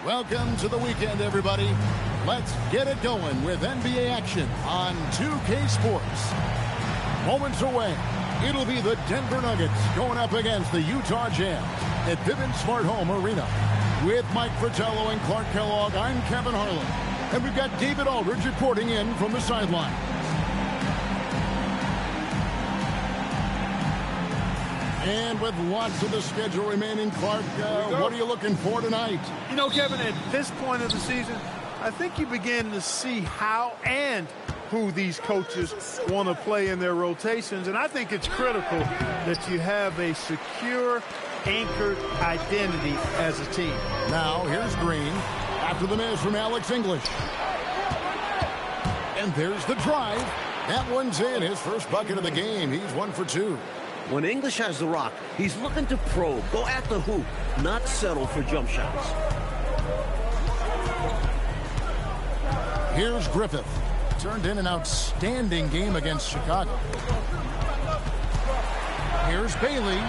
Welcome to the weekend, everybody. Let's get it going with NBA action on 2K Sports. Moments away, it'll be the Denver Nuggets going up against the Utah Jazz at Vivint Smart Home Arena. With Mike Fratello and Clark Kellogg, I'm Kevin Harlan. And we've got David Aldridge reporting in from the sideline. And with lots of the schedule remaining, Clark, what are you looking for tonight? You know, Kevin, at this point of the season, I think you begin to see how and who these coaches want to play in their rotations. And I think it's critical that you have a secure, anchored identity as a team. Now, here's Green after the miss from Alex English. And there's the drive. That one's in, his first bucket of the game. He's 1 for 2. When English has the rock, he's looking to probe, go at the hoop, not settle for jump shots. Here's Griffith. Turned in an outstanding game against Chicago. Here's Bailey.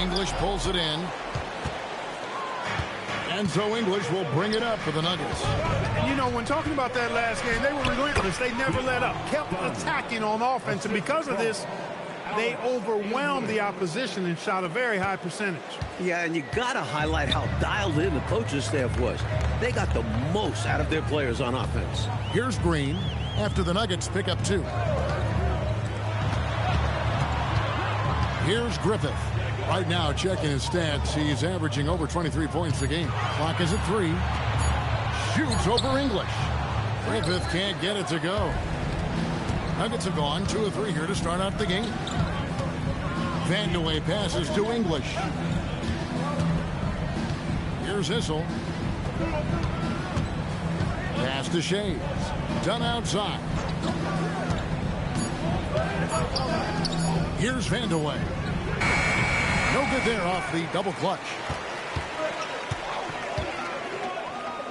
English pulls it in. And so English will bring it up for the Nuggets. And you know, when talking about that last game, they were relentless. They never let up, kept attacking on offense. And because of this, they overwhelmed the opposition and shot a very high percentage. Yeah, and you got to highlight how dialed in the coaching staff was. They got the most out of their players on offense. Here's Green after the Nuggets pick up 2. Here's Griffith. Right now, checking his stats, he's averaging over 23 points a game. Clock is at 3. Shoots over English. Griffith can't get it to go. Nuggets have gone 2 of 3 here to start out the game. Vandeweghe passes to English. Here's Issel. Pass to Shades. Done outside. Here's Vandeweghe. No good there off the double clutch.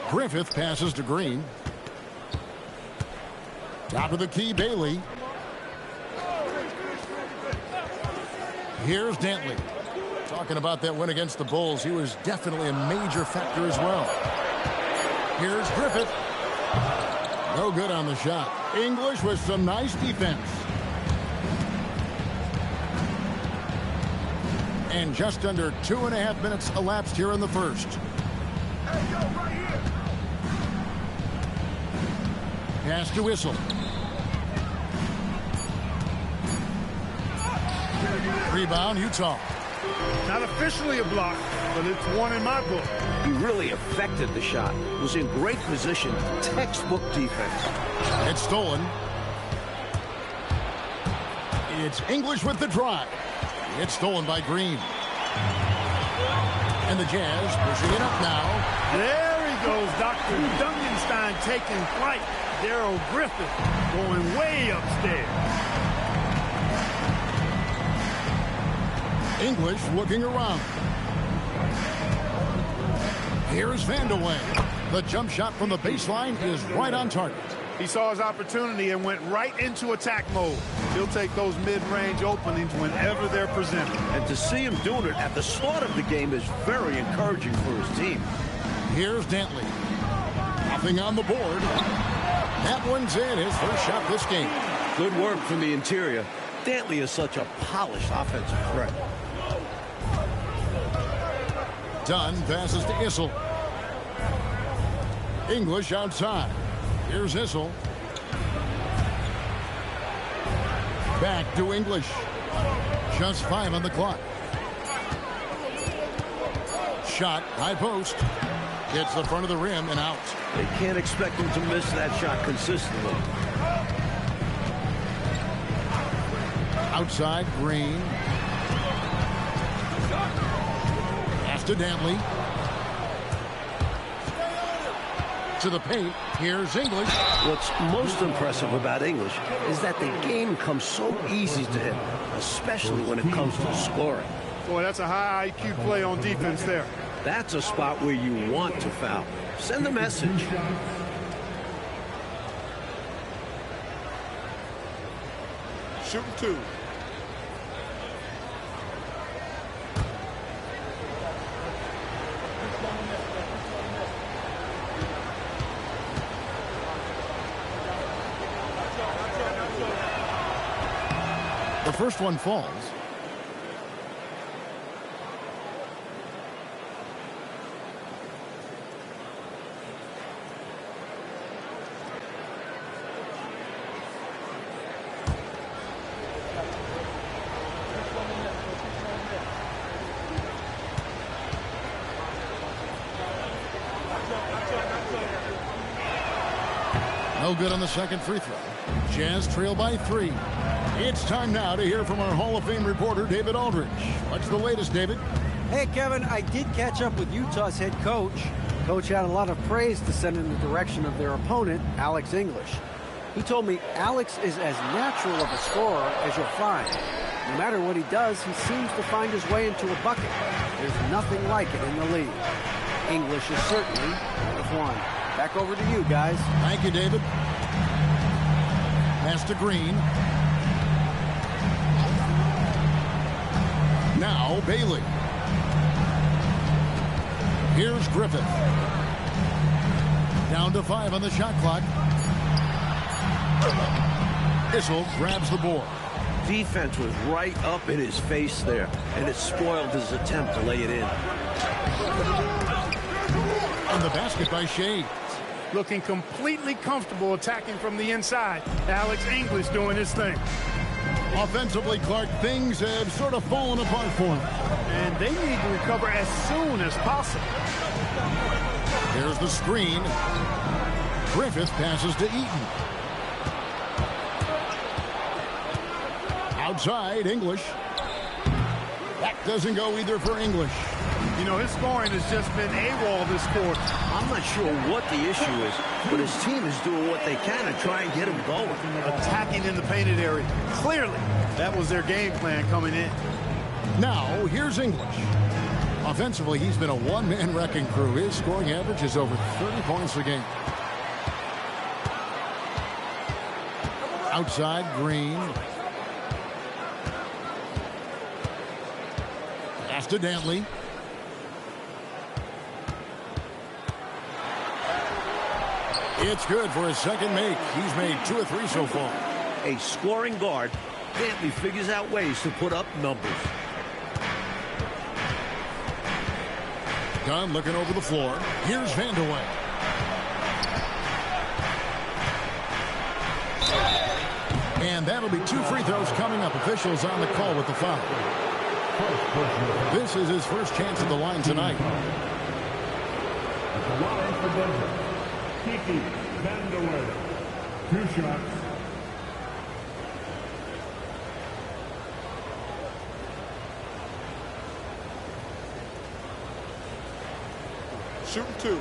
Griffith passes to Green. Top of the key, Bailey. Here's Dantley. Talking about that win against the Bulls, he was definitely a major factor as well. Here's Griffith. No good on the shot. English with some nice defense. And just under 2.5 minutes elapsed here in the first. Pass to Issel. Rebound, Utah. Not officially a block, but it's one in my book. He really affected the shot. Was in great position. Textbook defense. It's stolen. It's English with the drive. It's stolen by Green. And the Jazz pushing it up now. There he goes, Dr. Dungenstein taking flight. Daryl Griffith going way upstairs. English looking around. Here's Vandeweghe. The jump shot from the baseline is right on target. He saw his opportunity and went right into attack mode. He'll take those mid-range openings whenever they're presented. And to see him doing it at the start of the game is very encouraging for his team. Here's Dantley. Nothing on the board. That one's in, his first shot this game. Good work from the interior. Dantley is such a polished offensive threat. Dunn passes to Issel. English outside. Here's Issel. Back to English. Just 5 on the clock. Shot, high post. Hits the front of the rim and out. They can't expect him to miss that shot consistently. Outside, Green. Pass to Dantley. To the paint. Here's English. What's most impressive about English is that the game comes so easy to him, especially when it comes to scoring. Boy, that's a high IQ play on defense there. That's a spot where you want to foul. Send a message. Shooting 2. The first one falls. No good on the second free throw. Jazz trail by 3. It's time now to hear from our Hall of Fame reporter, David Aldridge. What's the latest, David? Hey, Kevin, I did catch up with Utah's head coach. Coach had a lot of praise to send in the direction of their opponent, Alex English. He told me Alex is as natural of a scorer as you'll find. No matter what he does, he seems to find his way into a bucket. There's nothing like it in the league. English is certainly one of one. Back over to you, guys. Thank you, David. Pass to Green. Now Bailey. Here's Griffith. Down to 5 on the shot clock. Issel grabs the board. Defense was right up in his face there, and it spoiled his attempt to lay it in. On the basket by Shea. Looking completely comfortable attacking from the inside. Alex English doing his thing. Offensively, Clark, things have sort of fallen apart for him. And they need to recover as soon as possible. Here's the screen. Griffith passes to Eaton. Outside, English. That doesn't go either for English. You know, his scoring has just been AWOL this quarter. I'm not sure what the issue is, but his team is doing what they can to try and get him going. Attacking in the painted area. Clearly, that was their game plan coming in. Now, here's English. Offensively, he's been a one-man wrecking crew. His scoring average is over 30 points a game. Outside, Green. Pass to Dantley. It's good for his second make. He's made 2 of 3 so far. A scoring guard, Dantley figures out ways to put up numbers. Dunn looking over the floor. Here's Vandeweghe. And that'll be 2 free throws coming up. Officials on the call with the foul. This is his first chance at the line tonight. At the line for Denver, Kiki Vandeweghe. 2 shots. Shooting 2.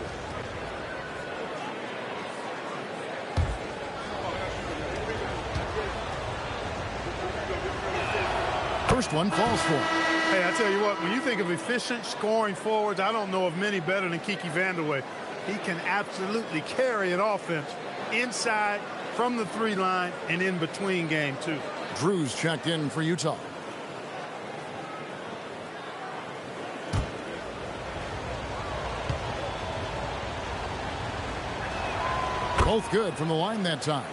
First one falls for him. Hey, I tell you what, when you think of efficient scoring forwards, I don't know of many better than Kiki Vandeweghe. He can absolutely carry an offense inside, from the 3 line, and in between game too. Drew's checked in for Utah. Both good from the line that time.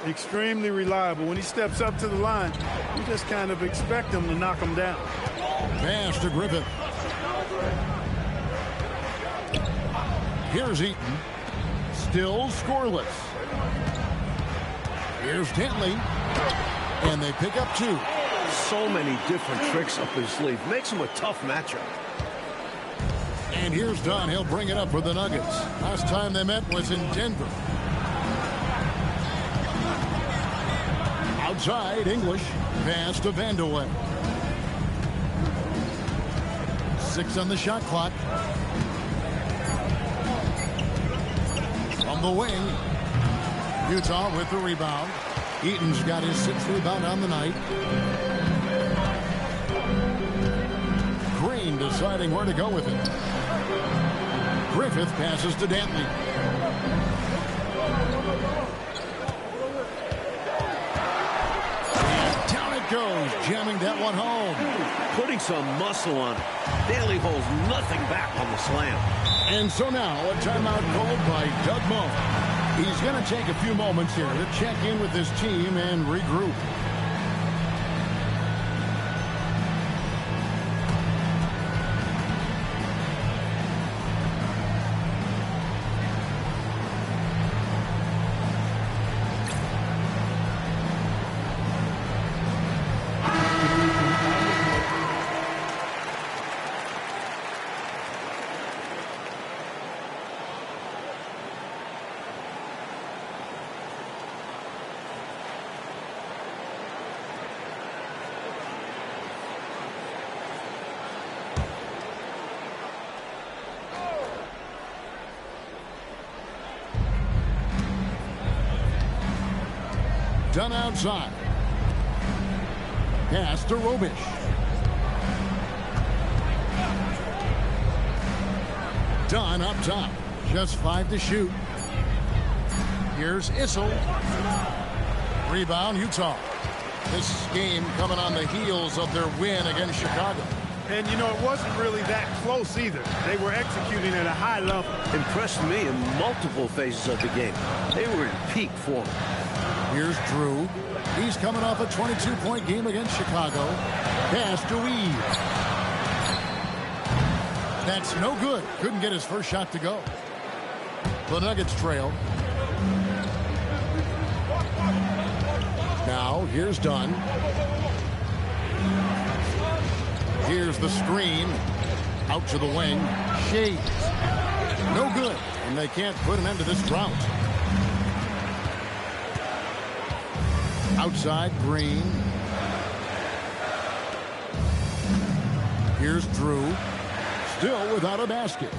Extremely reliable. When he steps up to the line, you just kind of expect him to knock him down. Pass to Griffith. Here's Eaton. Still scoreless. Here's Dantley. And they pick up 2. So many different tricks up his sleeve. Makes him a tough matchup. And here's Dunn. He'll bring it up for the Nuggets. Last time they met was in Denver. Outside, English. Pass to Vandeweghe. 6 on the shot clock. On the wing. Utah with the rebound. Eaton's got his 6th rebound on the night. Green deciding where to go with it. Griffith passes to Dantley. And down it goes, jamming that one home. Putting some muscle on it. Dantley holds nothing back on the slam. And so now a timeout called by Doug Moe. He's going to take a few moments here to check in with his team and regroup. Done outside. Pass to Robish. Done up top. Just 5 to shoot. Here's Issel. Rebound, Utah. This game coming on the heels of their win against Chicago. And, you know, it wasn't really that close either. They were executing at a high level. Impressed me in multiple phases of the game. They were in peak form. Here's Drew. He's coming off a 22-point game against Chicago. Pass to Weave. That's no good. Couldn't get his first shot to go. The Nuggets trail. Now, here's Dunn. Here's the screen. Out to the wing. Shades. No good. And they can't put an end to this drought. Outside, Green. Here's Drew. Still without a basket.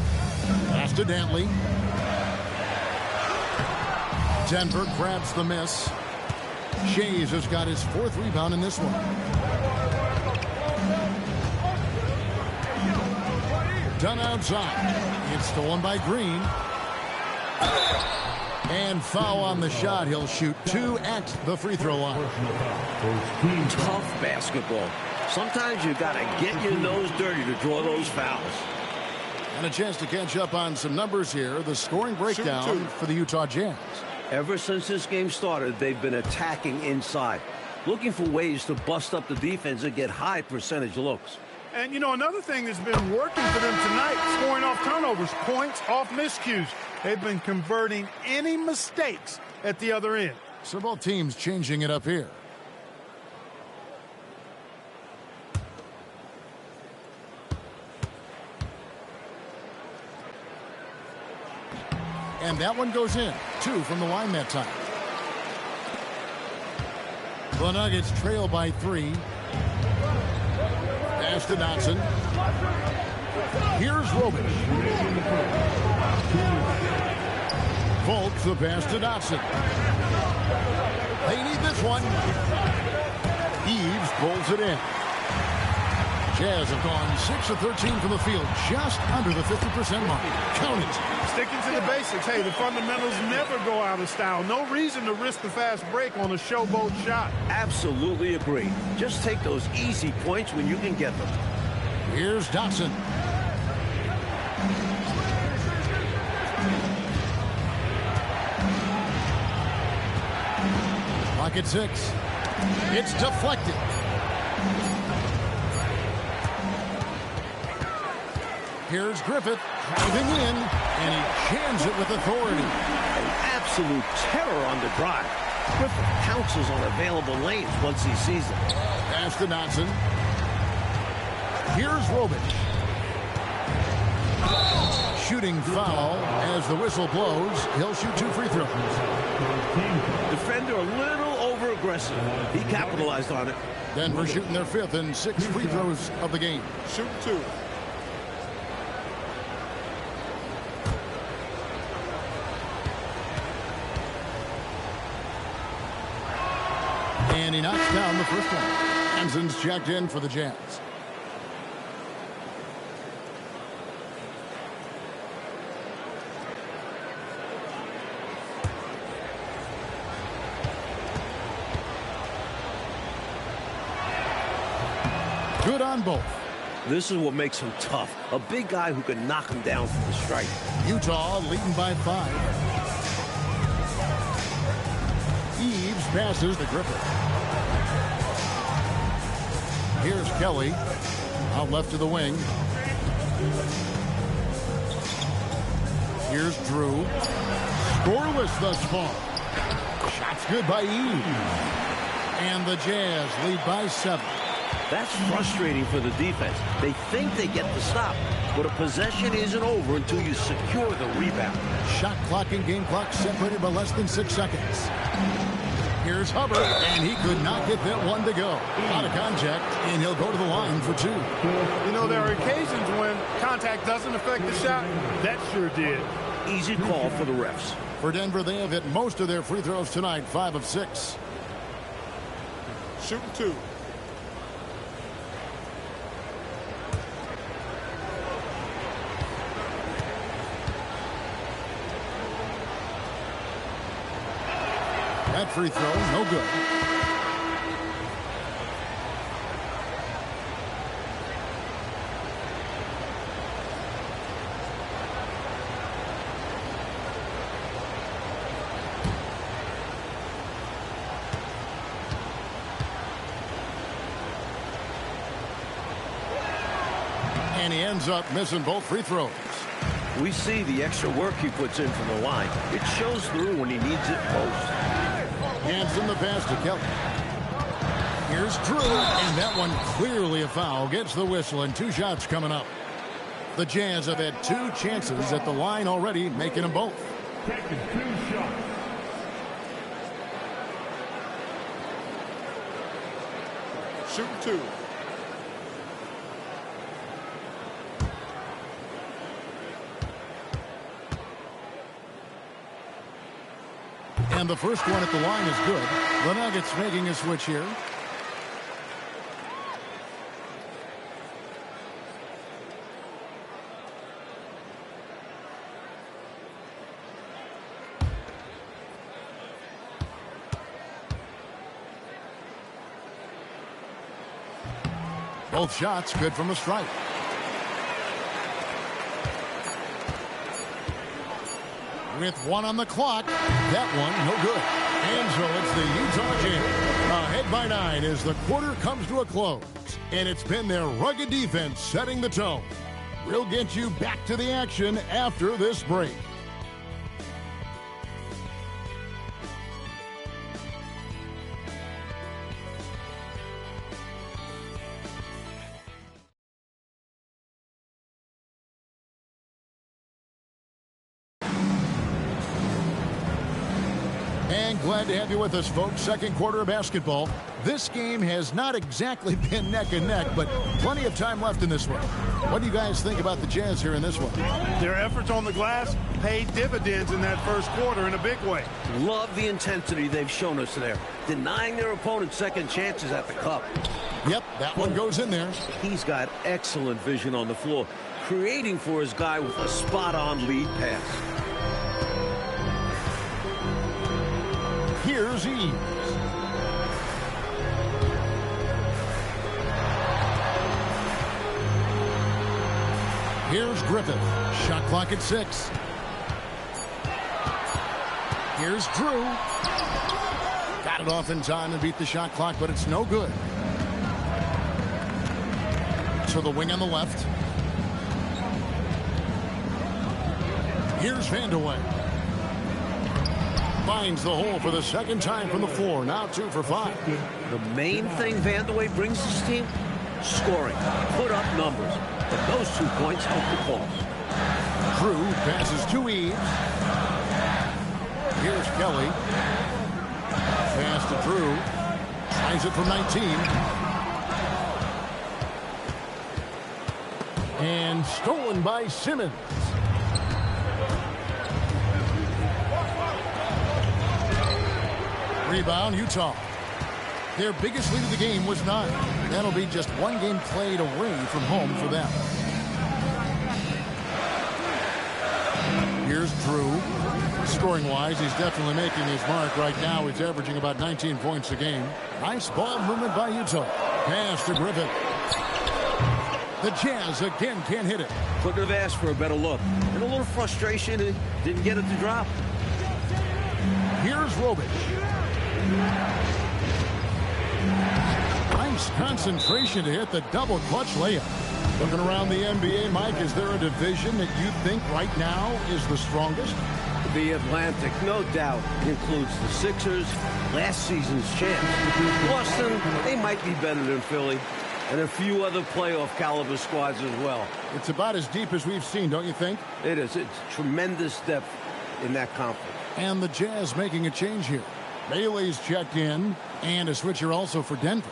Pass to Dantley. Denver grabs the miss. Shays has got his 4th rebound in this one. Done outside. It's stolen by Green. And foul on the shot. He'll shoot 2 at the free throw line. Tough basketball. Sometimes you got to get your nose dirty to draw those fouls. And a chance to catch up on some numbers here. The scoring breakdown for the Utah Jazz. Ever since this game started, they've been attacking inside, looking for ways to bust up the defense and get high percentage looks. And, you know, another thing that's been working for them tonight, scoring off turnovers, points off miscues. They've been converting any mistakes at the other end. So both teams changing it up here. And that one goes in. 2 from the line that time. The Nuggets trail by 3. Pass to Dotson. Here's Robish. Volk the pass to Dotson. They need this one. Eves pulls it in. Jazz have gone 6 of 13 from the field, just under the 50% mark. Count it. Sticking to the basics. Hey, the fundamentals never go out of style. No reason to risk the fast break on a showboat shot. Absolutely agree. Just take those easy points when you can get them. Here's Dotson. Pocket 6. It's deflected. Here's Griffith driving in, and he jams it with authority. An absolute terror on the drive. Griffith pounces on available lanes once he sees them. Pass to Dotson. Here's Robish. Shooting foul as the whistle blows. He'll shoot 2 free throws. Defender a little over-aggressive. He capitalized on it. Denver shooting their 5th and 6th free throws of the game. Shoot 2. And he knocks down the first one. Hanson's checked in for the Jazz. Good on both. This is what makes him tough. A big guy who can knock him down from the strike. Utah leading by 5. Eves passes to Griffith. Here's Kelly. Out left to the wing. Here's Drew. Scoreless thus far. Shots good by Eves. And the Jazz lead by 7. That's frustrating for the defense. They think they get the stop, but a possession isn't over until you secure the rebound. Shot clock and game clock separated by less than 6 seconds. Here's Hubbard, and he could not get that one to go. Out of contact, and he'll go to the line for 2. You know, there are occasions when contact doesn't affect the shot. That sure did. Easy call for the refs. For Denver, they have hit most of their free throws tonight, 5 of 6. Shooting 2. That free throw, no good. And he ends up missing both free throws. We see the extra work he puts in from the line. It shows through when he needs it most. Hands in the pass to Kelly. Here's Drew, and that one clearly a foul. Gets the whistle, and 2 shots coming up. The Jazz have had 2 chances at the line already, making them both. Taking 2 shots. Shooting 2. And the first one at the line is good. The Nuggets making a switch here. Both shots good from the strike. With 1 on the clock, that one no good. And so it's the Utah Jazz ahead by 9 as the quarter comes to a close. And it's been their rugged defense setting the tone. We'll get you back to the action after this break. And glad to have you with us, folks. Second quarter of basketball. This game has not exactly been neck and neck, but plenty of time left in this one. What do you guys think about the Jazz here in this one? Their efforts on the glass paid dividends in that first quarter in a big way. Love the intensity they've shown us there, denying their opponents second chances at the cup. Yep, that one goes in there. He's got excellent vision on the floor, creating for his guy with a spot-on lead pass. Here's Eves. Here's Griffith. Shot clock at 6. Here's Drew. Got it off in time and beat the shot clock, but it's no good. To the wing on the left. Here's Vandeweghe. Finds the hole for the second time from the floor. Now 2 for 5. The main thing Vandeweghe brings his team, scoring, put up numbers. But those 2 points help the cause. Drew passes to Eves. Here's Kelly. Pass to Drew. Tries it from 19. And stolen by Simmons. Rebound, Utah. Their biggest lead of the game was 9. That'll be just 1 game played away from home for them. Here's Drew. Scoring-wise, he's definitely making his mark right now. He's averaging about 19 points a game. Nice ball movement by Utah. Pass to Griffith. The Jazz again can't hit it. Couldn't have asked for a better look. And a little frustration, and didn't get it to drop. Here's Robic. Nice concentration to hit the double clutch layup. Looking around the NBA, Mike, is there a division that you think right now is the strongest? The Atlantic, no doubt, includes the Sixers, last season's champs. Boston, they might be better than Philly, and a few other playoff caliber squads as well. It's about as deep as we've seen, don't you think? It is. It's tremendous depth in that conference. And the Jazz making a change here. Bailey's checked in, and a switcher also for Denver.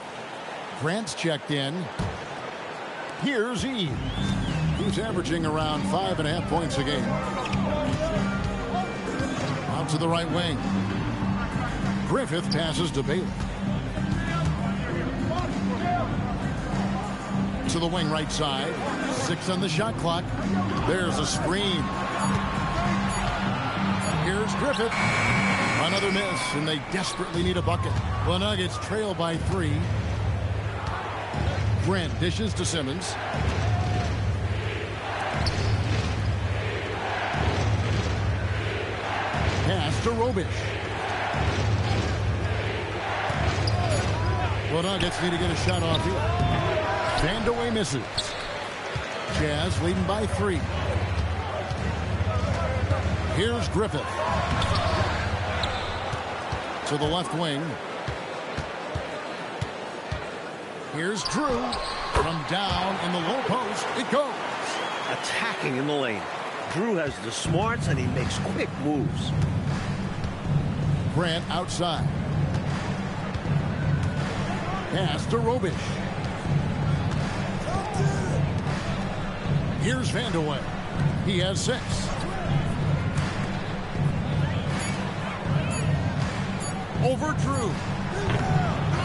Grant's checked in. Here's Eves, who's averaging around 5.5 points a game. Out to the right wing. Griffith passes to Bailey. To the wing right side. 6 on the shot clock. There's a screen. Here's Griffith. Another miss, and they desperately need a bucket. The Nuggets trail by 3. Grant dishes to Simmons. Pass to Robish. The Nuggets need to get a shot off here. Vandeweghe misses. Jazz leading by 3. Here's Griffith. To the left wing. Here's Drew. From down in the low post, it goes. Attacking in the lane. Drew has the smarts and he makes quick moves. Grant outside. Pass to Robish. Here's Vandeweghe. He has 6. Over Drew.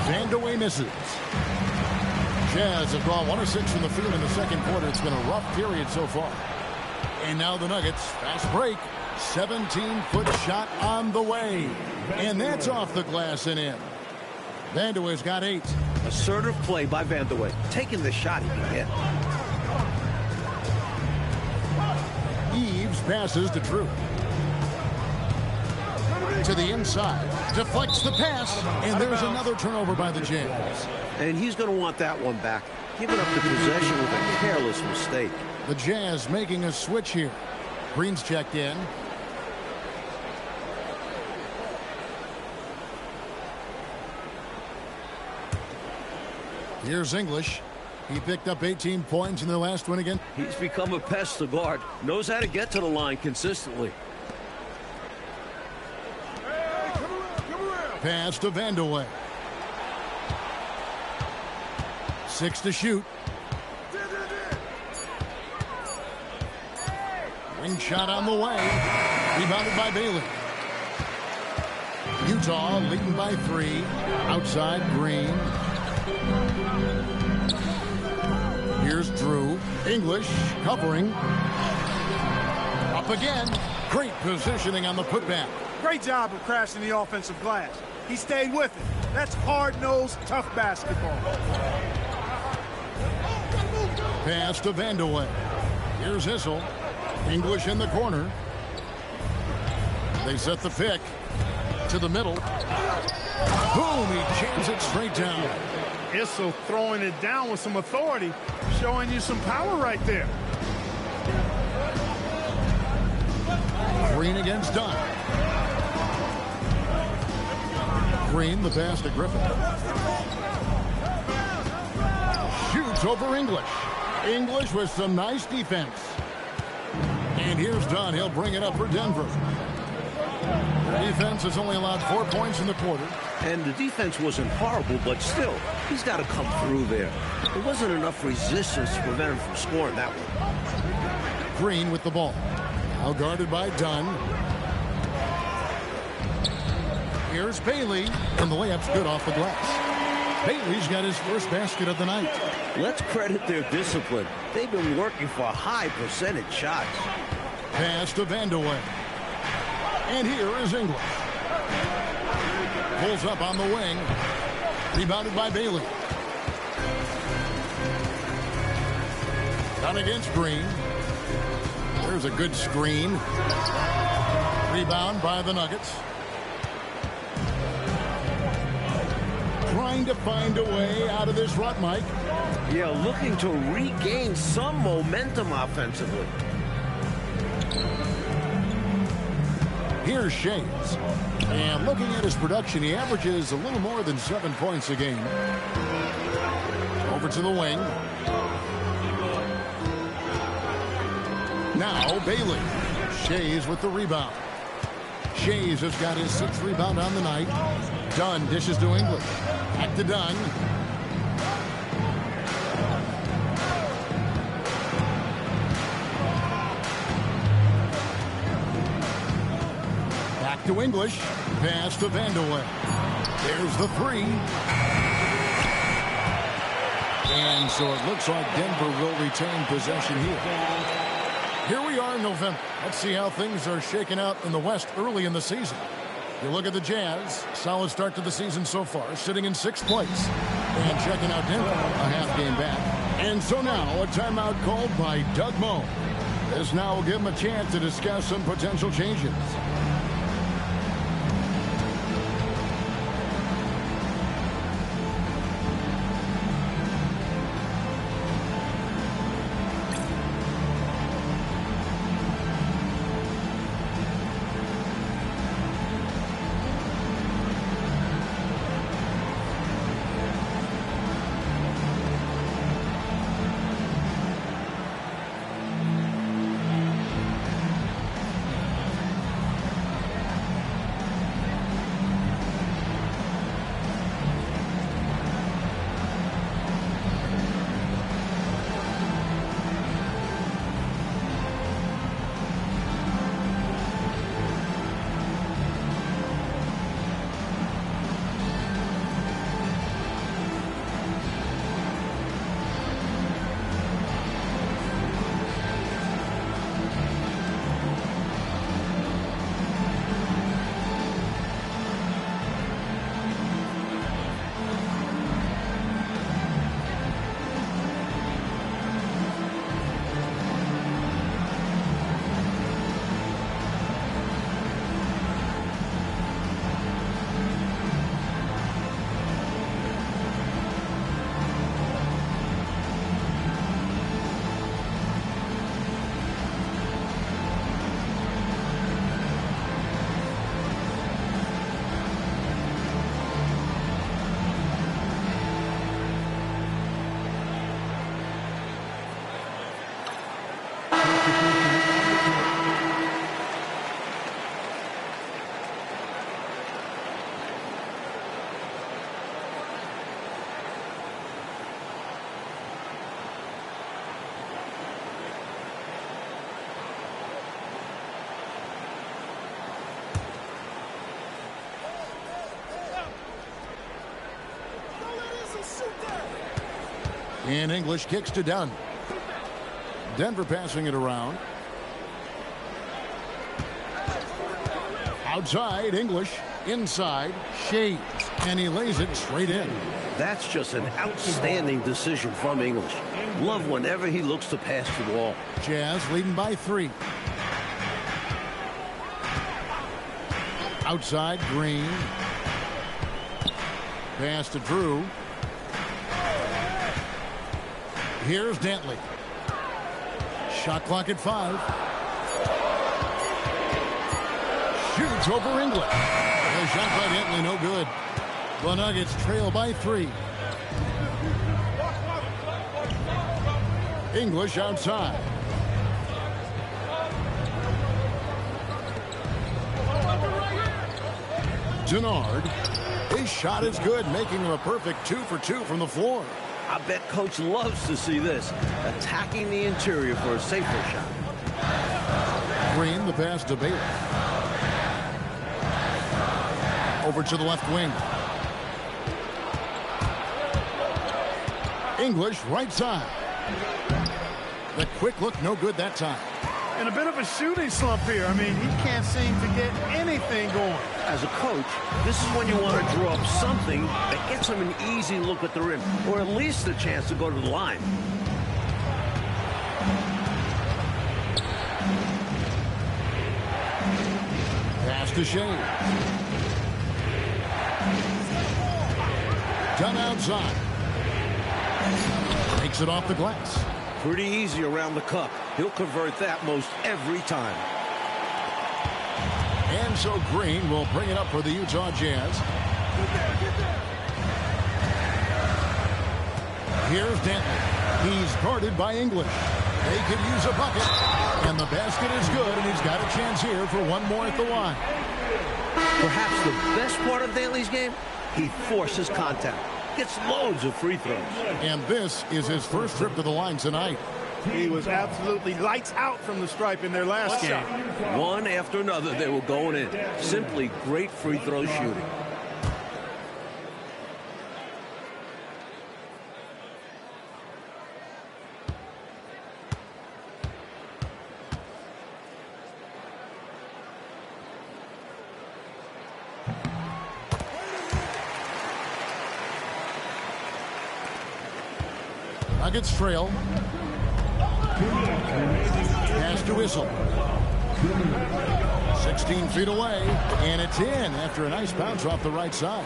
Vandeweghe misses. Jazz have gone 1 of 6 from the field in the second quarter. It's been a rough period so far. And now the Nuggets, fast break. 17-foot shot on the way. And that's off the glass and in. Vandeweghe's got 8. Assertive play by Vandeweghe. Taking the shot he can get. Eves passes to Drew. To the inside. Deflects the pass. And there's another turnover by the Jazz. And he's going to want that one back. Giving up the possession with a careless mistake. The Jazz making a switch here. Green's checked in. Here's English. He picked up 18 points in the last one again. He's become a pest to guard. Knows how to get to the line consistently. Pass to Vandeweghe. 6 to shoot. Wing shot on the way. Rebounded by Bailey. Utah leading by 3. Outside Green. Here's Drew. English covering. Up again. Great positioning on the putback. Great job of crashing the offensive glass. He stayed with it. That's hard-nosed, tough basketball. Pass to Vandeweghe. Here's Issel. English in the corner. They set the pick to the middle. Boom! He jams it straight down. Issel throwing it down with some authority, showing you some power right there. Green against Dunn. Green, the pass to Griffin. Shoots over English. English with some nice defense. And here's Dunn. He'll bring it up for Denver. The defense has only allowed 4 points in the quarter. And the defense wasn't horrible, but still, he's got to come through there. There wasn't enough resistance to prevent him from scoring that one. Green with the ball. Now guarded by Dunn. Here's Bailey, and the layup's good off the glass. Bailey's got his first basket of the night. Let's credit their discipline. They've been working for high percentage shots. Pass to Vandeweghe. And here is English. Pulls up on the wing. Rebounded by Bailey. Down against Green. There's a good screen. Rebound by the Nuggets. Trying to find a way out of this rut, Mike. Yeah, looking to regain some momentum offensively. Here's Shades. And looking at his production, he averages a little more than 7 points a game. Over to the wing. Now Bailey. Shays with the rebound. Shays has got his 6th rebound on the night. Dunn dishes to English. Back to Dunn. Back to English. Pass to Vandeweghe. There's the 3. And so it looks like Denver will retain possession here. Here we are in November. Let's see how things are shaking out in the West early in the season. You look at the Jazz, solid start to the season so far, sitting in 6th place. And checking out Denver, a half game back. And so now a timeout called by Doug Moe. This now will give him a chance to discuss some potential changes. And English kicks to Dunn. Denver passing it around. Outside, English. Inside, Shades. And he lays it straight in. That's just an outstanding decision from English. Love whenever he looks to pass the ball. Jazz leading by 3. Outside, Green. Pass to Drew. Here's Dantley. Shot clock at 5. Shoots over English. The shot by Dantley, no good. The Nuggets trail by 3. English outside. Denard. His shot is good, making him a perfect 2 for 2 from the floor. I bet Coach loves to see this. Attacking the interior for a safer shot. Green, the pass to Baylor. Over to the left wing. English, right side. The quick look, no good that time. And a bit of a shooting slump here. I mean, he can't seem to get anything going. As a coach, this is when you want to draw up something that gets him an easy look at the rim, or at least a chance to go to the line. Pass to Shane. Done outside. Takes it off the glass. Pretty easy around the cup. He'll convert that most every time. And so Green will bring it up for the Utah Jazz. Here's Dantley. He's guarded by English. They could use a bucket. And the basket is good, and he's got a chance here for one more at the line. Perhaps the best part of Dantley's game, he forces contact. Gets loads of free throws. And this is his first trip to the line tonight. He was absolutely lights out from the stripe in their last game. One after another, they were going in. Simply great free throw shooting. Nuggets trail. Pass to Whistle. 16 feet away, and it's in after a nice bounce off the right side.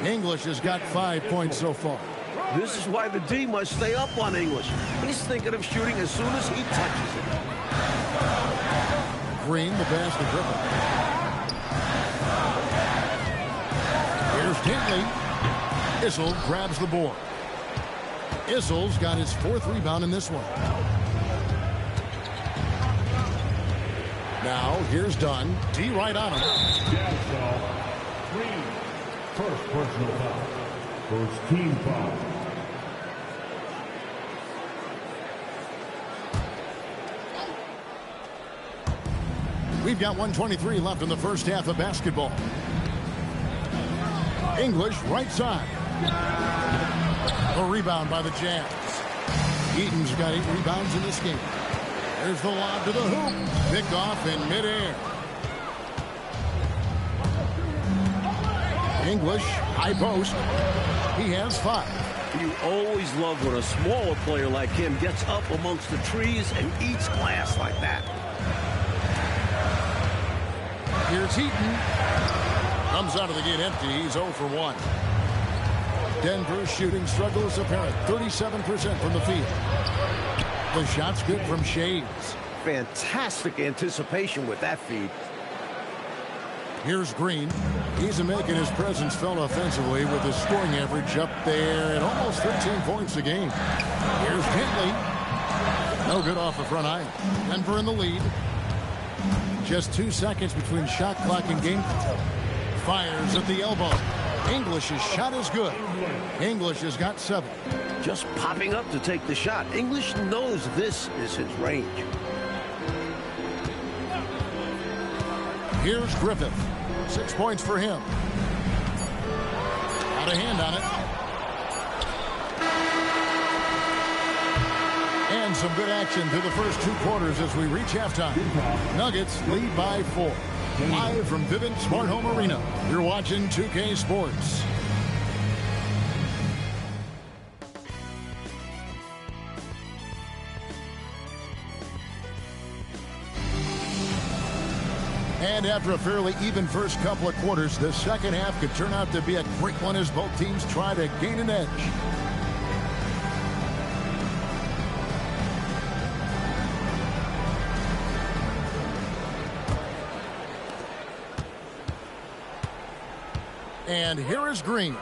English has got 5 points so far. This is why the D must stay up on English. He's thinking of shooting as soon as he touches it. Green, the pass to Griffin. Here's Tintley. Issel grabs the board. Issel's got his 4th rebound in this one. Now, here's Dunn. D right on him. Jazz foul. Green. First personal foul. First team foul. We've got 1:23 left in the first half of basketball. English right side. A rebound by the Jazz. Eaton's got 8 rebounds in this game. There's the lob to the hoop. Picked off in midair. English, high post. He has 5. You always love when a smaller player like him gets up amongst the trees and eats glass like that. Here's Heaton. Comes out of the gate empty. He's 0 for 1. Denver's shooting struggle is apparent. 37% from the field. The shot's good from Shades. Fantastic anticipation with that feed. Here's Green. He's making his presence felt offensively with his scoring average up there at almost 13 points a game. Here's Tintley. No good off the front iron. Denver in the lead. Just 2 seconds between shot clock and game. Fires at the elbow. English's shot is good. English has got 7. Just popping up to take the shot. English knows this is his range. Here's Griffith. 6 points for him. Got a hand on it. And some good action through the first 2 quarters as we reach halftime. Nuggets lead by 4. Live from Vivint Smart Home Arena. You're watching 2K Sports. And after a fairly even first couple of quarters, the second half could turn out to be a great one as both teams try to gain an edge. And here is Green.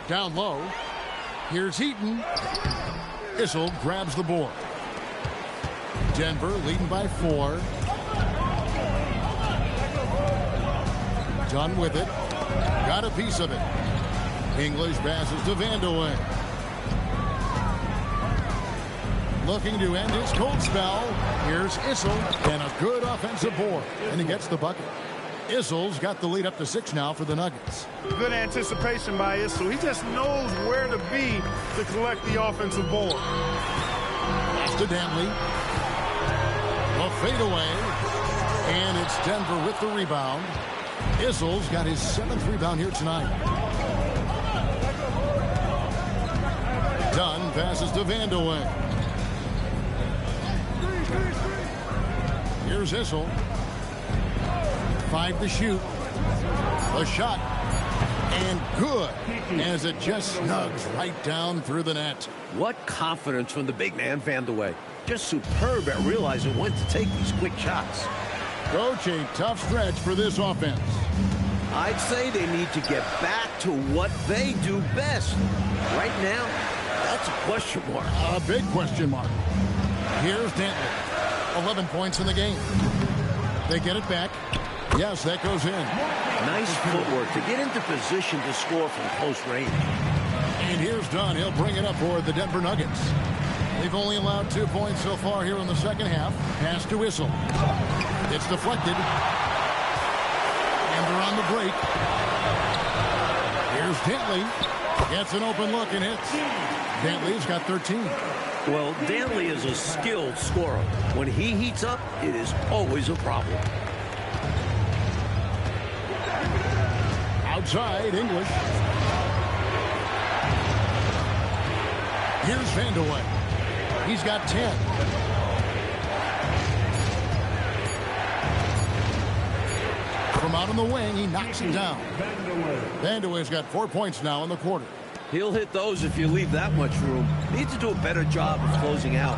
Down low. Here's Heaton. Issel grabs the board. Denver leading by 4. Done with it. Got a piece of it. English passes to Vandeweghe. Looking to end his cold spell. Here's Issel, and a good offensive board. And he gets the bucket. Issel's got the lead up to 6 now for the Nuggets. Good anticipation by Issel. He just knows where to be to collect the offensive board. Pass to Dantley. A fadeaway. And it's Denver with the rebound. Issel's got his 7th rebound here tonight. Dunn passes to Vandeweghe. Here's Issel. 5 to shoot. A shot. And good. As it just snugs right down through the net. What confidence from the big man, Vandeweghe. Just superb at realizing when to take these quick shots. Coach, a tough stretch for this offense. I'd say they need to get back to what they do best. Right now, that's a question mark. A big question mark. Here's Dantley. 11 points in the game. They get it back. Yes, that goes in. Nice footwork to get into position to score from close range. And here's Dunn. He'll bring it up for the Denver Nuggets. They've only allowed 2 points so far here in the second half. Pass to Issel. It's deflected. And they're on the break. Here's Dantley. Gets an open look and hits. Dantley's got 13. Well, Dantley is a skilled scorer. When he heats up, it is always a problem. outside, English. Here's Vandeweghe. He's got 10. From out on the wing, he knocks it down. Vandeweghe's got 4 points now in the quarter. He'll hit those if you leave that much room. Needs to do a better job of closing out.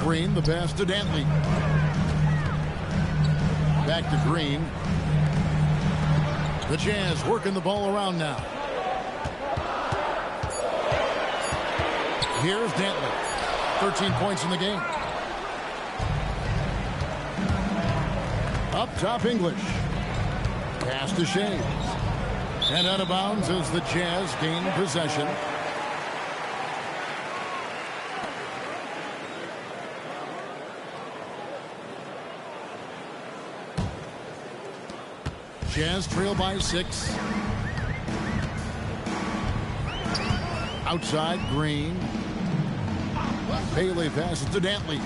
Green, the pass to Dantley. Back to Green. The Jazz working the ball around now. Here's Dantley. 13 points in the game. Up top, English. Pass to Shea. And out of bounds as the Jazz gain possession. Jazz trail by 6. Outside, Green. Bailey passes to Dantley.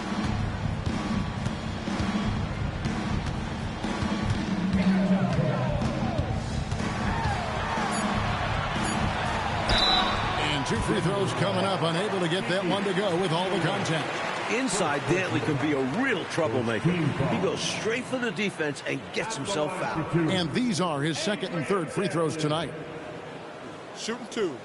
And 2 free throws coming up. Unable to get that one to go with all the contact. Inside, Dantley can be a real troublemaker. He goes straight for the defense and gets himself fouled. And these are his second and third free throws tonight. Shooting 2.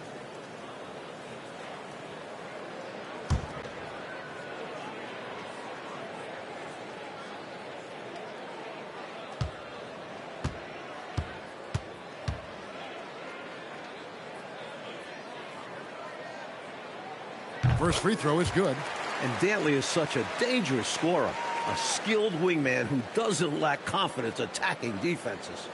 First free throw is good. And Dantley is such a dangerous scorer. A skilled wingman who doesn't lack confidence attacking defenses.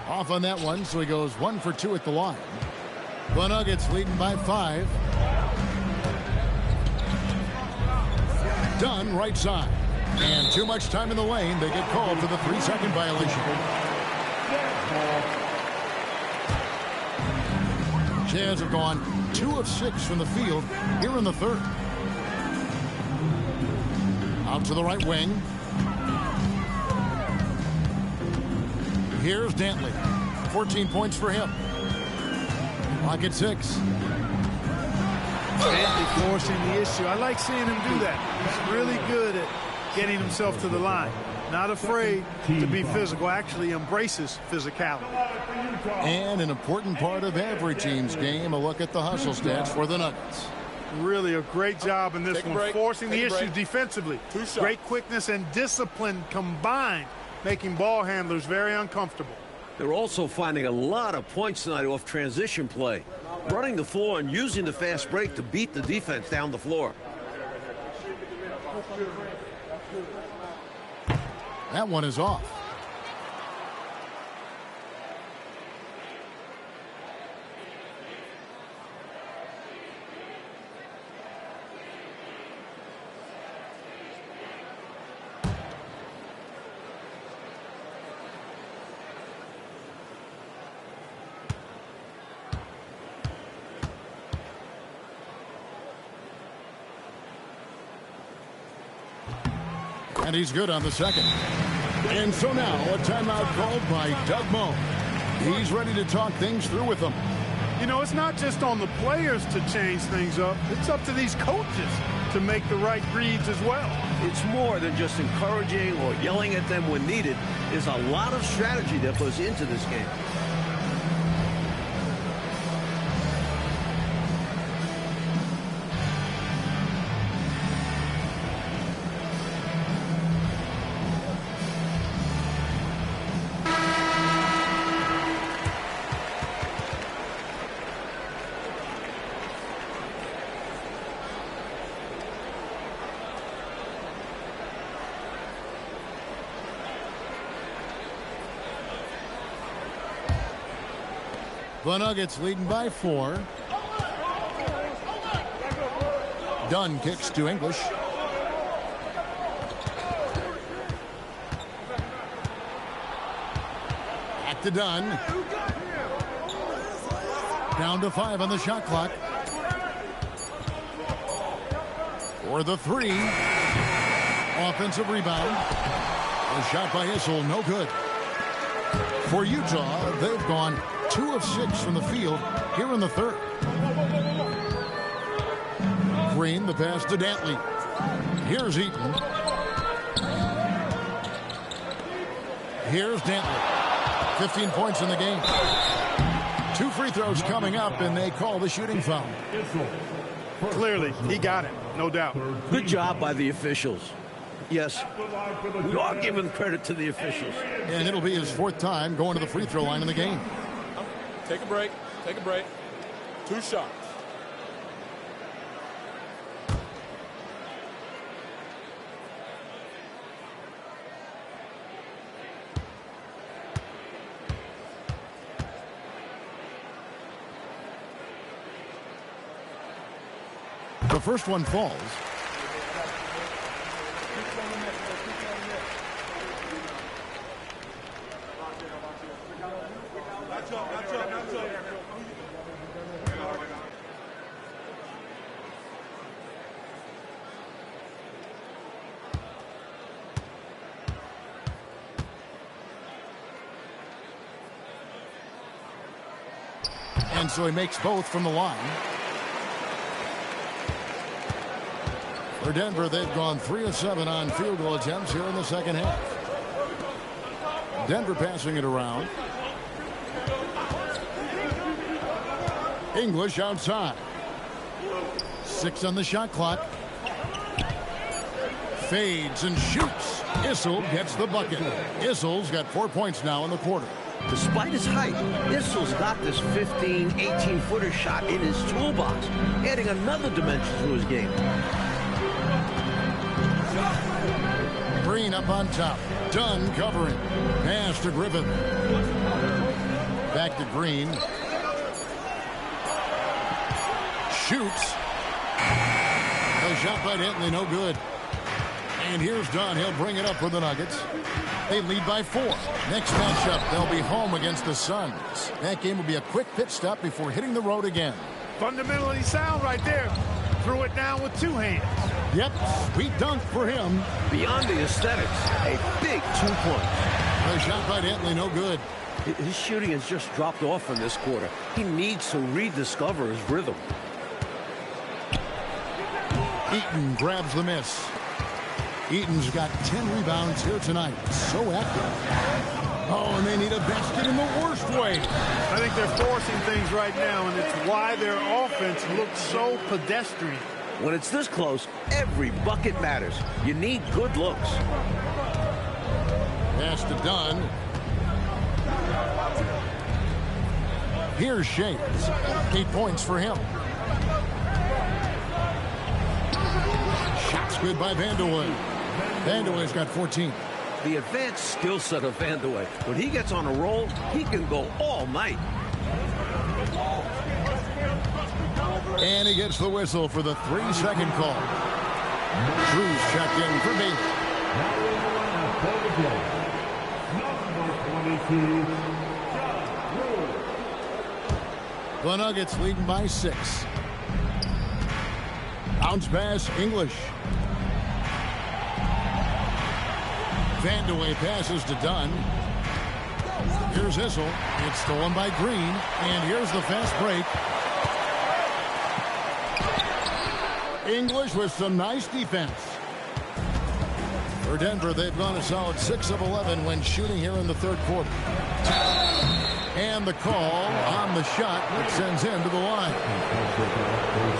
Off on that one, so he goes 1 for 2 at the line. The Nuggets leading by 5. Dunn right side. And too much time in the lane. They get called for the 3-second violation. Jazz have gone 2 of 6 from the field here in the third. Out to the right wing. Here's Dantley. 14 points for him. Clock at 6. Dantley forcing the issue. I like seeing him do that. He's really good at getting himself to the line. Not afraid to be physical. Actually embraces physicality. And an important part of every team's game, a look at the hustle stats for the Nuggets. Really a great job in this one. Forcing the issue defensively. Great quickness and discipline combined, making ball handlers very uncomfortable. They're also finding a lot of points tonight off transition play. Running the floor and using the fast break to beat the defense down the floor. That one is off. And he's good on the second. And so now a timeout called by Doug Moe. He's ready to talk things through with them. You know, it's not just on the players to change things up. It's up to these coaches to make the right reads as well. It's more than just encouraging or yelling at them when needed. There's a lot of strategy that goes into this game. The Nuggets leading by 4. Dunn kicks to English. to Dunn. Down to 5 on the shot clock. For the 3. Offensive rebound. A shot by Issel, no good. For Utah, they've gone 2 of 6 from the field here in the third. Green, the pass to Dantley. Here's Eaton. Here's Dantley. 15 points in the game. 2 free throws coming up, and they call the shooting foul. Clearly, he got it, no doubt. Good job by the officials. Yes, we are giving credit to the officials. And it'll be his 4th time going to the free throw line in the game. Take a break. Take a break. 2 shots. The first one falls. And so he makes both from the line. For Denver, they've gone 3 of 7 on field goal attempts here in the second half. Denver passing it around. English outside. 6 on the shot clock. Fades and shoots. Issel gets the bucket. Issel's got 4 points now in the quarter. Despite his height, Issel's got this 15, 18-footer shot in his toolbox, adding another dimension to his game. Green up on top. Dunn covering. Pass to Griffin. Back to Green. Shoots. A shot by Dantley, no good. And here's Dunn. He'll bring it up for the Nuggets. They lead by 4. Next matchup, they'll be home against the Suns. That game will be a quick pit stop before hitting the road again. Fundamentally sound right there. Threw it down with 2 hands. Yep, sweet dunk for him. Beyond the aesthetics, a big 2-point. A shot by Dantley, no good. His shooting has just dropped off in this quarter. He needs to rediscover his rhythm. Eaton grabs the miss. Eaton's got 10 rebounds here tonight. So active. Oh, and they need a basket in the worst way. I think they're forcing things right now, and it's why their offense looks so pedestrian. When it's this close, every bucket matters. You need good looks. Pass to Dunn. Here's Shades. 8 points for him. Shots good by Vanderwood. Vanderwood's got 14. The advanced skill set of Vanderwood. When he gets on a roll, he can go all night. And he gets the whistle for the 3-second call. Cruz checked in for Bailey. The Nuggets leading by 6. Bounce pass, English. Vandeweghe passes to Dunn. Here's Issel. It's stolen by Green. And here's the fast break. English with some nice defense. For Denver, they've gone a solid 6 of 11 when shooting here in the third quarter. And the call on the shot that sends him to the line.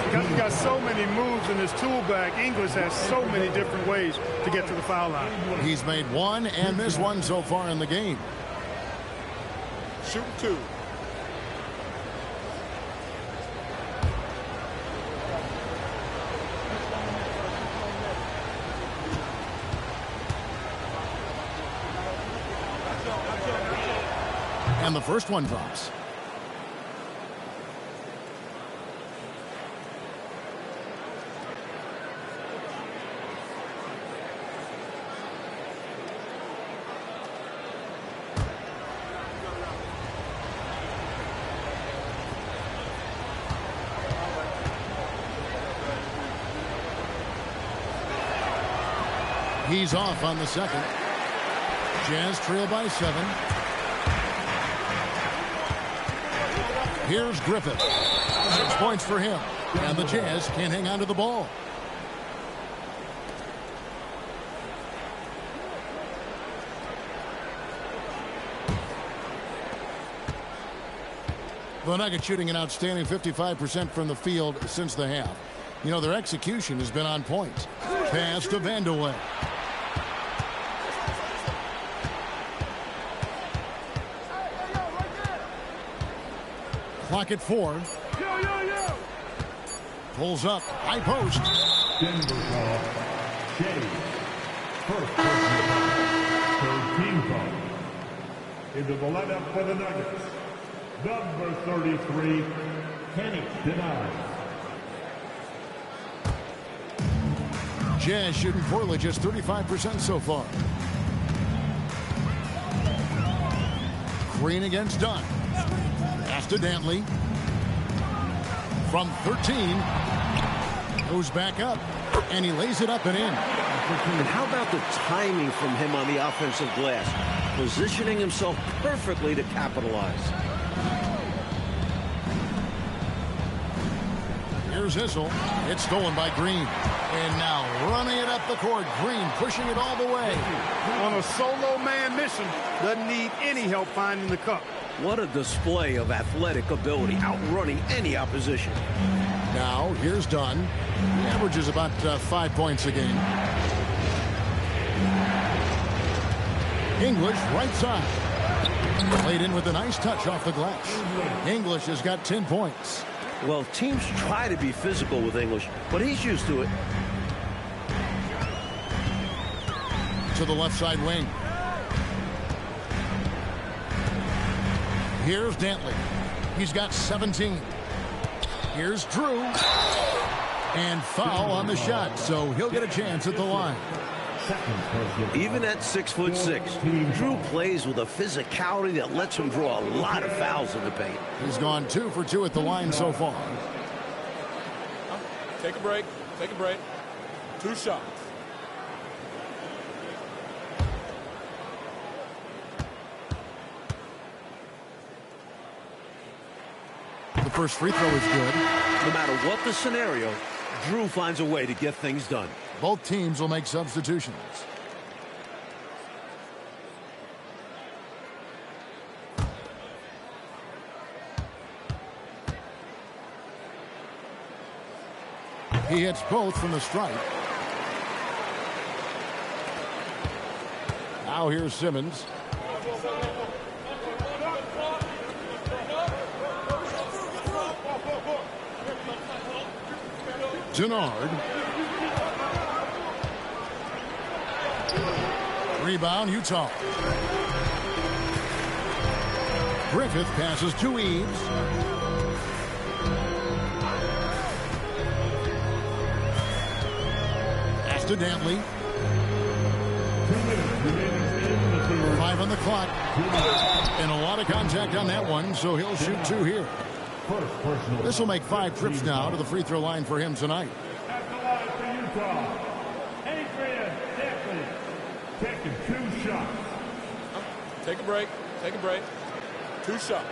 Because he's got so many moves in his tool bag, English has so many different ways to get to the foul line. He's made 1 and missed 1 so far in the game. Shoot 2. And the first one drops. He's off on the second. Jazz trail by 7. Here's Griffith. 6 points for him. And the Jazz can't hang on to the ball. The Nuggets shooting an outstanding 55% from the field since the half. You know, their execution has been on point. Pass to Vandeweghe. Clock at 4. Pulls up. High post. Denver foul. Shea. First personal foul. 13 foul. Into the lineup for the Nuggets. Number 33, Kenny denies. Jazz shooting poorly, just 35% so far. Green against Dunn. Pass to Dantley. From 13. Goes back up. And he lays it up and in. And how about the timing from him on the offensive glass? Positioning himself perfectly to capitalize. Here's Issel. It's stolen by Green. And now running it up the court. Green pushing it all the way. On a solo man mission, doesn't need any help finding the cup. What a display of athletic ability, outrunning any opposition. Now here's Dunn. He averages about 5 points a game. English right side. Played in with a nice touch off the glass. English has got 10 points. Well, teams try to be physical with English, but he's used to it. To the left side wing. Here's Dantley. He's got 17. Here's Drew. And foul on the shot, so he'll get a chance at the line. Even at 6'6", Drew plays with a physicality that lets him draw a lot of fouls in the paint. He's gone 2 for 2 at the line so far. Take a break. Take a break. 2 shots. The first free throw is good. No matter what the scenario, Drew finds a way to get things done. Both teams will make substitutions. He hits both from the stripe. Now here's Simmons. Denard. Rebound, Utah. Griffith passes to Eaves. Pass to Dantley. 5 on the clock. And a lot of contact on that one, so he'll shoot 2 here. This will make 5 trips now to the free throw line for him tonight. At the line for Utah, Adrian Dantley, taking 2 shots. Take a break. Take a break. 2 shots.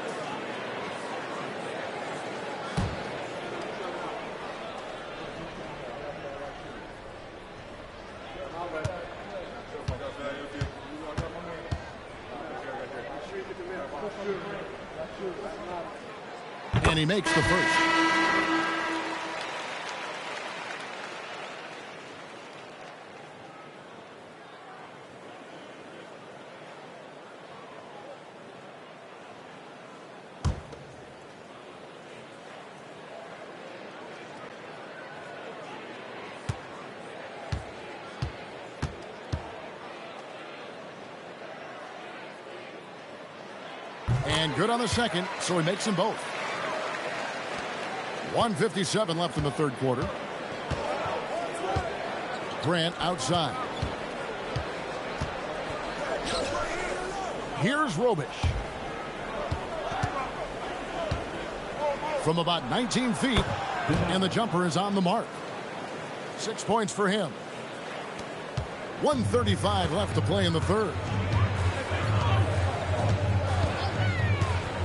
And he makes the first. And good on the second, so he makes them both. 1:57 left in the third quarter. Grant outside. Here's Robish. From about 19 feet, and the jumper is on the mark. 6 points for him. 1:35 left to play in the third.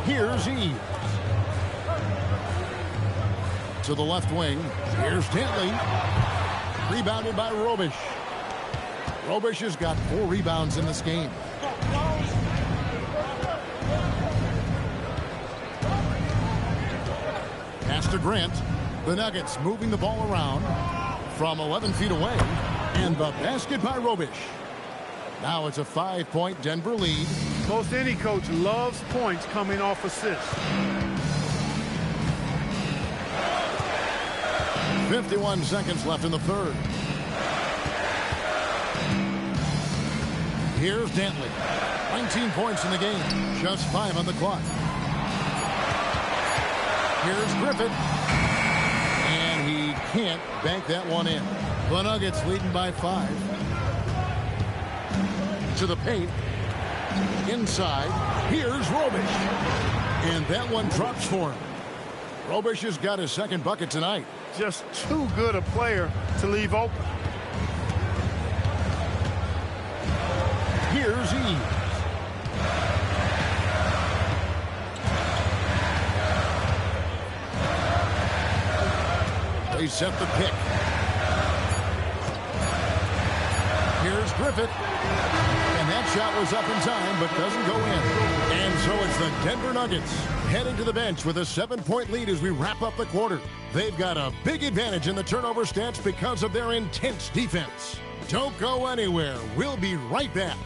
Here's Eves. To the left wing. Here's Dantley. Rebounded by Robish. Robish has got 4 rebounds in this game. Pass to Grant. The Nuggets moving the ball around from 11 feet away. And the basket by Robish. Now it's a 5-point Denver lead. Most any coach loves points coming off assists. 51 seconds left in the third. Here's Dantley. 19 points in the game. Just 5 on the clock. Here's Griffith. And he can't bank that one in. The Nuggets leading by 5. To the paint. Inside. Here's Robish. And that one drops for him. Robish has got his second bucket tonight. Just too good a player to leave open. Here's Eves. They set the pick. Here's Griffith. And that shot was up in time, but doesn't go in. And so it's the Denver Nuggets heading to the bench with a 7-point lead as we wrap up the quarter. They've got a big advantage in the turnover stats because of their intense defense. Don't go anywhere. We'll be right back.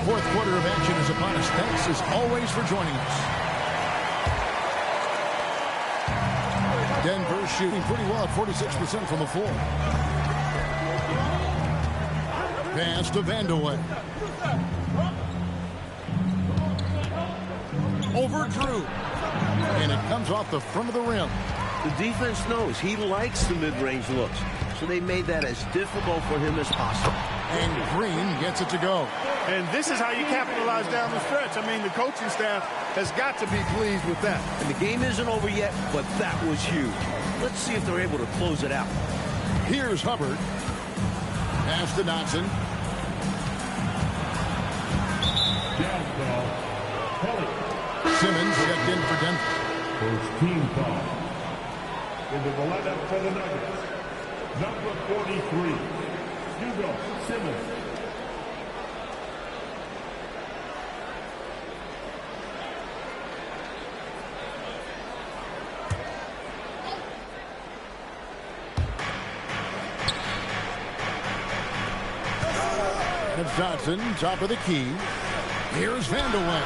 Fourth quarter of action is upon us. Thanks as always for joining us. Denver shooting pretty well at 46% from the floor. Pass to Vandeweghe. Over Drew. And it comes off the front of the rim. The defense knows he likes the mid-range looks, so they made that as difficult for him as possible. And Green gets it to go. And this is how you capitalize down the stretch. I mean, the coaching staff has got to be pleased with that. And the game isn't over yet, but that was huge. Let's see if they're able to close it out. Here's Hubbard. Pass to Dotson. Simmons checked in for Denver. First team foul. Into the lineup for the Nuggets. Number 43, Hugo Simmons. It's Dotson, top of the key. Here's Vandeweghe.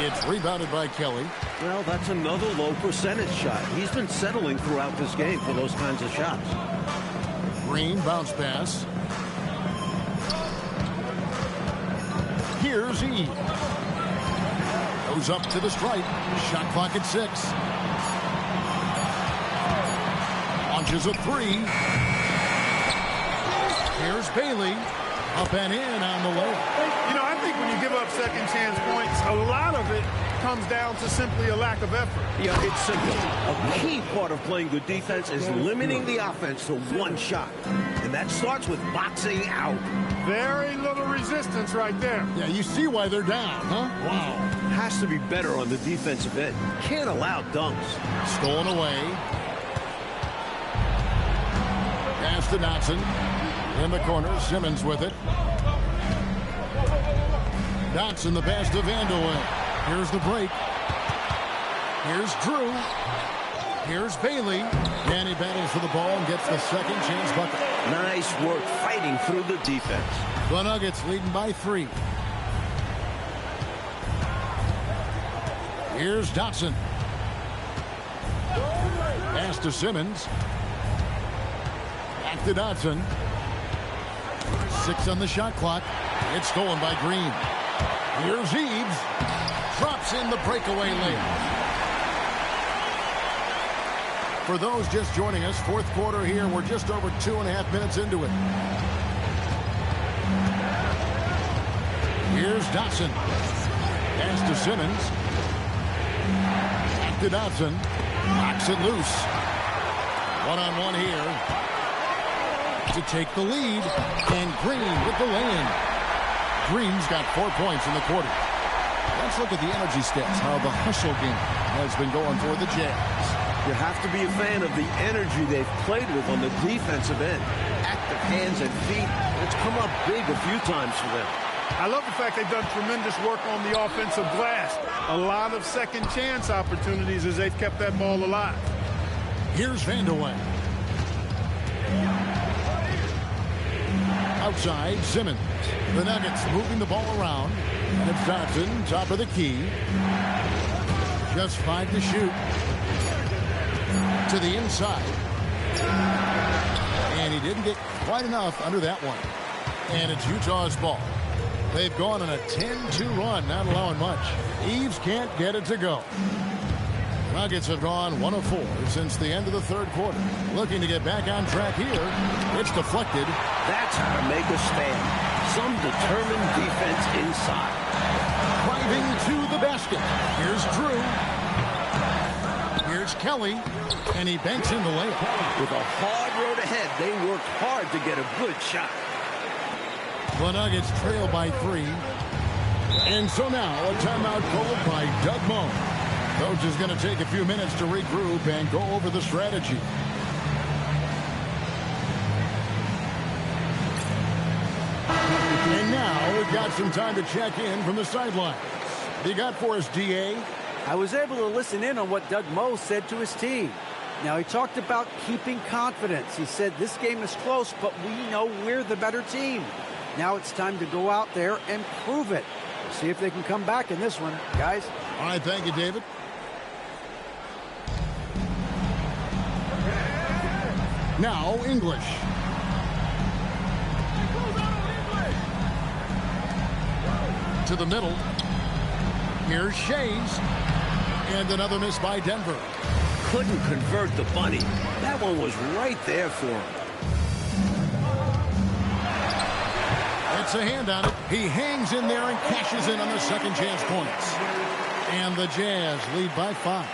It's rebounded by Kelly. Well, that's another low percentage shot. He's been settling throughout this game for those kinds of shots. Green bounce pass. Here's Eves. Goes up to the stripe. Shot clock at 6. Launches a 3. Here's Bailey. Up and in on the layup. You know, I think when you give up second chance points, a lot of it comes down to simply a lack of effort. Yeah, it's simple. A key part of playing good defense is limiting the offense to one shot. And that starts with boxing out. Very little resistance right there. Yeah, you see why they're down, huh? Wow. Has to be better on the defensive end. Can't allow dunks. Stolen away. Pass to Dotson. In the corner, Simmons with it. Dotson, the pass to Vandeweghe. Here's the break. Here's Drew. Here's Bailey. And he battles for the ball and gets the second chance bucket. Nice work fighting through the defense. The Nuggets leading by 3. Here's Dotson. Pass to Simmons. Back to Dotson. 6 on the shot clock. It's stolen by Green. Here's Eves. Drops in the breakaway layup. For those just joining us, fourth quarter here. We're just over 2.5 minutes into it. Here's Dotson. Pass to Simmons. Back to Dotson. Knocks it loose. One-on-one here to take the lead. And Green with the lay-in. Green's got 4 points in the quarter. Let's look at the energy stats, how the hustle game has been going for the Jazz. You have to be a fan of the energy they've played with on the defensive end. Active hands and feet. It's come up big a few times for them. I love the fact they've done tremendous work on the offensive glass. A lot of second chance opportunities as they've kept that ball alive. Here's Vanderway. Outside, Simmons. The Nuggets moving the ball around. And it's Dotson, top of the key. Just 5 to shoot. To the inside. And he didn't get quite enough under that one. And it's Utah's ball. They've gone on a 10-2 run, not allowing much. Eves can't get it to go. Nuggets have gone 1 of 4 since the end of the third quarter. Looking to get back on track here. It's deflected. That's how to make a stand. Some determined defense inside. Driving to the basket. Here's Drew. Here's Kelly. And he banks in the layup. With a hard road ahead, they worked hard to get a good shot. The Nuggets trail by 3. And so now a timeout called by Doug Moe. Coach is going to take a few minutes to regroup and go over the strategy. And now we've got some time to check in from the sidelines. What do you got for us, DA? I was able to listen in on what Doug Moe said to his team. Now, he talked about keeping confidence. He said this game is close, but we know we're the better team. Now it's time to go out there and prove it. See if they can come back in this one, guys. All right, thank you, David. Now, English. To the middle. Here's Shays. And another miss by Denver. Couldn't convert the bunny. That one was right there for him. It's a hand on it. He hangs in there and cashes in on the second chance points. And the Jazz lead by 5.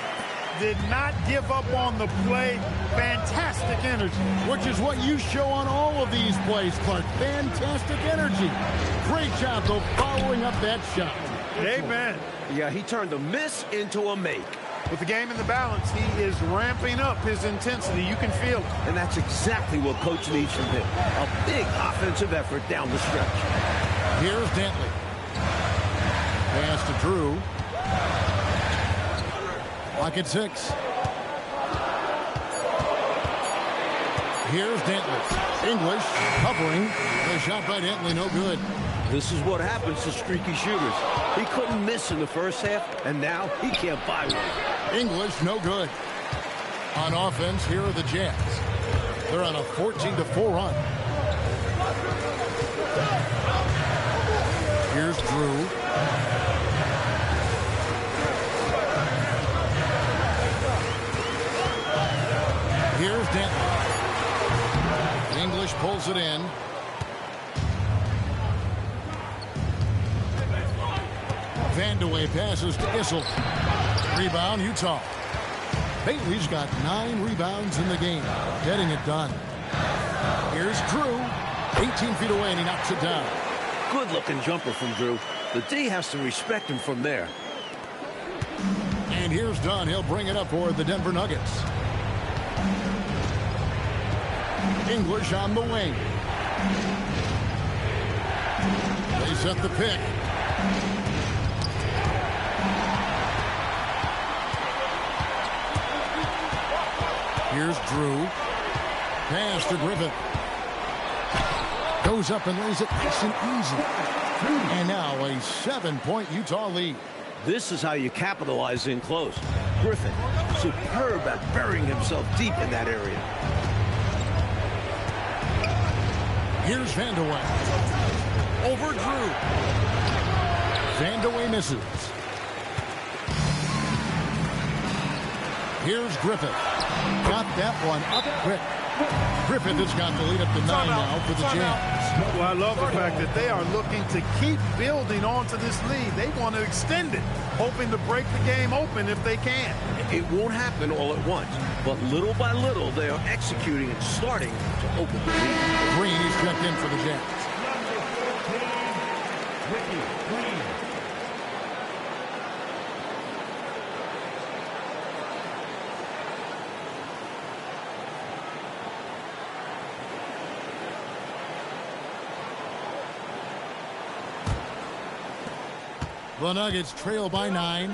Did not give up on the play. Fantastic energy. Which is what you show on all of these plays, Clark. Fantastic energy. Great job, though, following up that shot. Amen. Yeah, he turned a miss into a make. With the game in the balance, he is ramping up his intensity. You can feel it. And that's exactly what Coach needs from him. A big offensive effort down the stretch. Here's Dantley. Pass to Drew. Clock at 6. Here's Dantley. English covering. The shot by Dantley, no good. This is what happens to streaky shooters. He couldn't miss in the first half, and now he can't buy one. English, no good. On offense, here are the Jazz. They're on a 14-4 run. Here's Drew. Here's Denton. English pulls it in. Vandeweghe passes to Issel. Rebound, Utah. Bailey's got 9 rebounds in the game. Getting it done. Here's Drew. 18 feet away, and he knocks it down. Good-looking jumper from Drew. The D has to respect him from there. And here's Dunn. He'll bring it up for the Denver Nuggets. English on the wing. They set the pick. Here's Drew. Pass to Griffith. Goes up and lays it nice and easy. And now a 7-point Utah lead. This is how you capitalize in close. Griffith, superb at burying himself deep in that area. Here's Vandeweghe. Over Drew. Vandeweghe misses. Here's Griffith. Got that one up quick. Griffith has got the lead up to 9 now for the Jazz. Well, I love the fact that they are looking to keep building onto this lead. They want to extend it, hoping to break the game open if they can. It won't happen all at once, but little by little, they are executing and starting to open the lead. Green is checked in for the Jazz. The Nuggets trail by 9.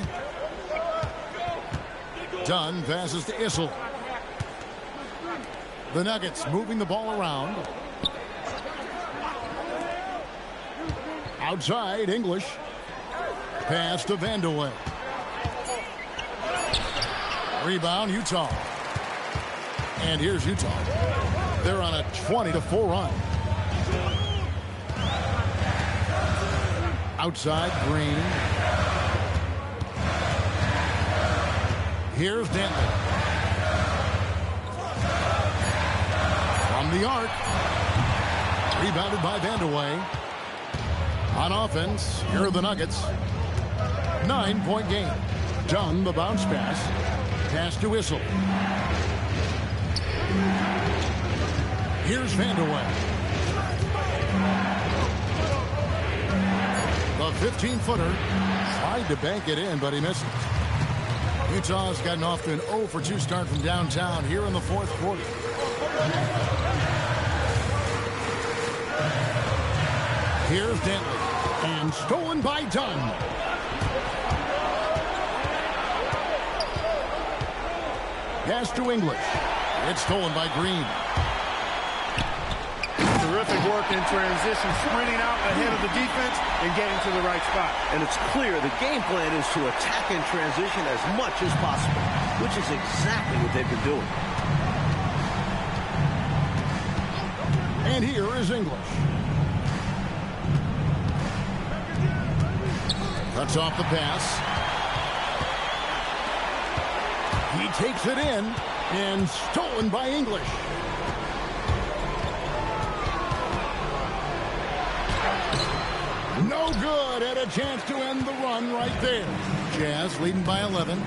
Dunn passes to Issel. The Nuggets moving the ball around. Outside, English. Pass to Vandeweghe. Rebound, Utah. And here's Utah. They're on a 20-4 run. Outside, Green. Here's Denton. From the arc. Rebounded by Vandeweghe. On offense, here are the Nuggets. 9-point game. Dunn, the bounce pass. Pass to Issel. Here's Vandeweghe. The 15-footer tried to bank it in, but he missed it. Utah's gotten off to an 0-for-2 start from downtown here in the fourth quarter. Here's Dentley, and stolen by Dunn. Pass to English. It's stolen by Green. Terrific work in transition, sprinting out ahead of the defense and getting to the right spot. And it's clear the game plan is to attack in transition as much as possible, which is exactly what they've been doing. And here is English. Cuts off the pass. He takes it in, and stolen by English. No good. Had a chance to end the run right there. Jazz leading by 11.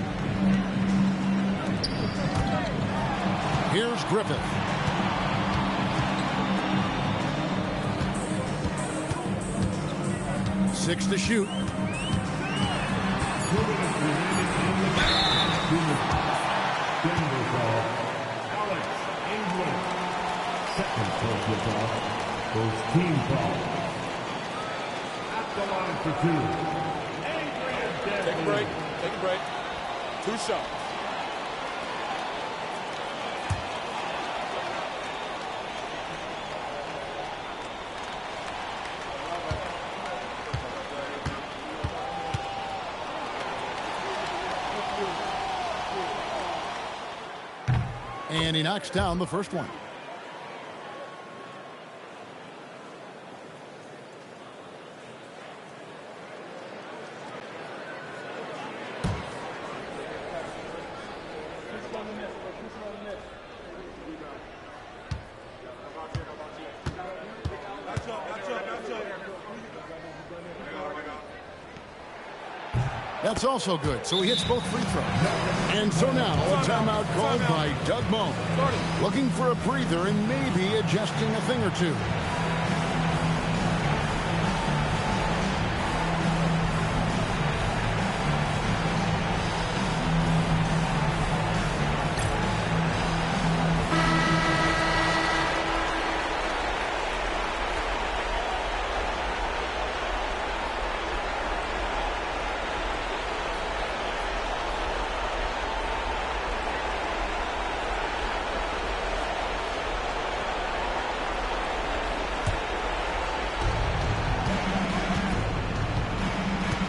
Here's Griffith. Six to shoot. Alex English. Second personal foul. First team foul. At the line for two. Take a break. Take a break. 2 shots. And he knocks down the first one. That's also good. So he hits both free throws. And so now a timeout called by Doug Moe. Looking for a breather and maybe adjusting a thing or two.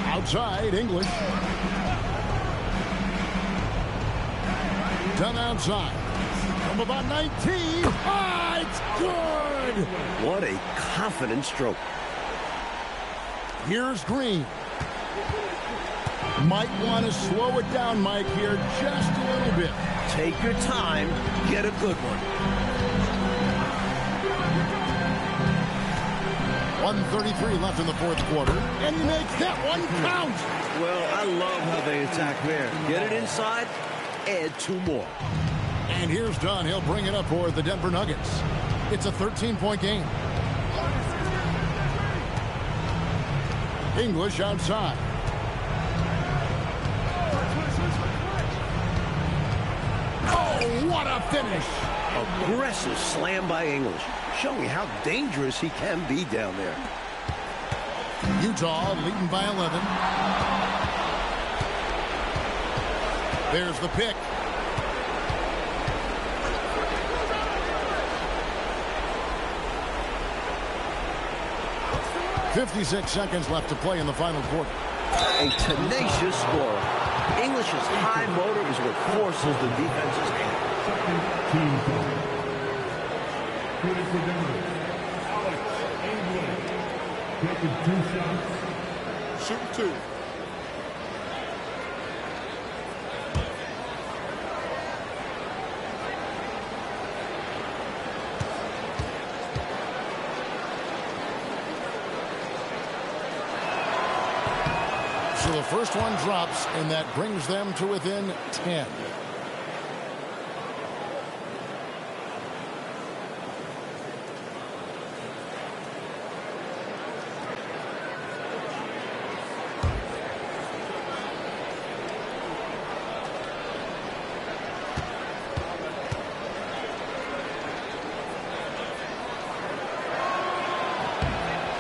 Outside, English. Done outside. From about 19. Ah, it's good! What a confident stroke. Here's Green. Might want to slow it down, Mike, here just a little bit. Take your time. Get a good one. 1:33 left in the fourth quarter, and he makes that one count. Well, I love how they attack there. Get it inside, add 2 more. And here's Dunn. He'll bring it up for the Denver Nuggets. It's a 13-point game. English outside. Oh, what a finish. Aggressive slam by English, showing how dangerous he can be down there. Utah leading by 11. There's the pick. .56 seconds left to play in the final quarter. A tenacious scorer. English's high motor is what forces the defense's hand. Team foul. Shooting for Denver, Alex English. Taking 2 shots. Shooting 2. So the first one drops, and that brings them to within 10.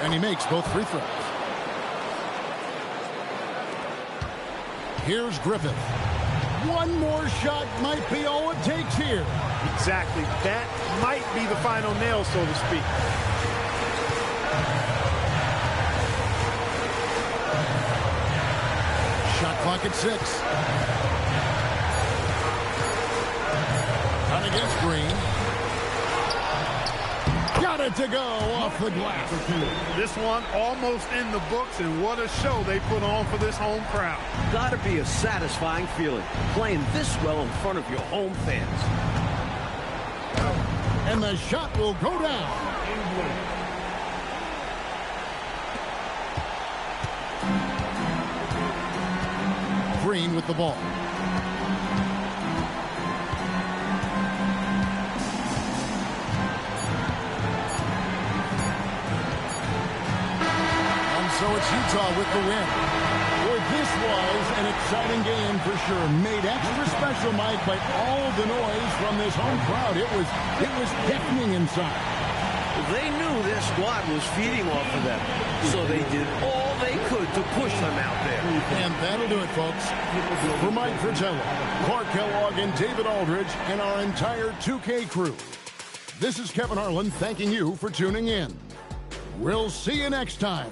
And he makes both free throws. Here's Griffith. One more shot might be all it takes here. Exactly. That might be the final nail, so to speak. Shot clock at 6. Out against Green. Got it to go off the glass. This one almost in the books, and what a show they put on for this home crowd. Gotta be a satisfying feeling, playing this well in front of your home fans. And the shot will go down. Green with the ball. So it's Utah with the win. Boy, this was an exciting game for sure. Made extra special, Mike, by all the noise from this home crowd. It was deafening inside. They knew their squad was feeding off of them, so they did all they could to push them out there. And that'll do it, folks. For Mike Fratello, Clark Kellogg, and David Aldridge, and our entire 2K crew, this is Kevin Harlan thanking you for tuning in. We'll see you next time.